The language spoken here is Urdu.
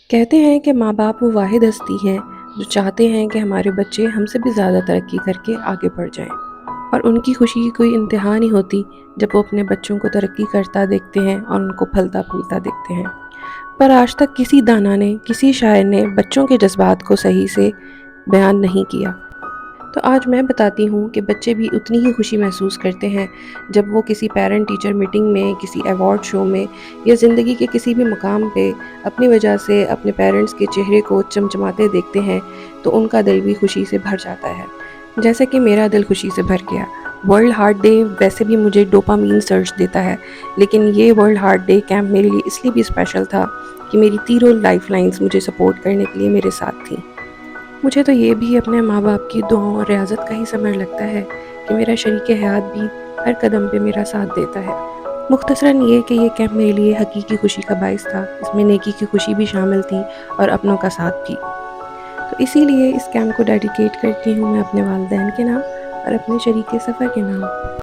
کہتے ہیں کہ ماں باپ وہ واحد ہستی ہیں جو چاہتے ہیں کہ ہمارے بچے ہم سے بھی زیادہ ترقی کر کے آگے بڑھ جائیں، اور ان کی خوشی کی کوئی انتہا نہیں ہوتی جب وہ اپنے بچوں کو ترقی کرتا دیکھتے ہیں اور ان کو پھلتا پھولتا دیکھتے ہیں۔ پر آج تک کسی دانا نے، کسی شاعر نے بچوں کے جذبات کو صحیح سے بیان نہیں کیا۔ تو آج میں بتاتی ہوں کہ بچے بھی اتنی ہی خوشی محسوس کرتے ہیں جب وہ کسی پیرنٹ ٹیچر میٹنگ میں، کسی ایوارڈ شو میں یا زندگی کے کسی بھی مقام پہ اپنی وجہ سے اپنے پیرنٹس کے چہرے کو چمچماتے دیکھتے ہیں تو ان کا دل بھی خوشی سے بھر جاتا ہے، جیسے کہ میرا دل خوشی سے بھر گیا۔ ورلڈ ہارٹ ڈے ویسے بھی مجھے ڈوپامین سرچ دیتا ہے، لیکن یہ ورلڈ ہارٹ ڈے کیمپ میرے لیے اس لیے بھی اسپیشل تھا کہ میری تینوں لائف لائنز مجھے سپورٹ کرنے کے لیے میرے ساتھ تھیں۔ مجھے تو یہ بھی اپنے ماں باپ کی دعاؤں اور ریاضت کا ہی ثمر لگتا ہے کہ میرا شریک حیات بھی ہر قدم پہ میرا ساتھ دیتا ہے۔ مختصراً یہ کہ یہ کیمپ میرے لیے حقیقی خوشی کا باعث تھا، اس میں نیکی کی خوشی بھی شامل تھی اور اپنوں کا ساتھ بھی۔ تو اسی لیے اس کیمپ کو ڈیڈیکیٹ کرتی ہوں میں اپنے والدین کے نام اور اپنے شریک سفر کے نام۔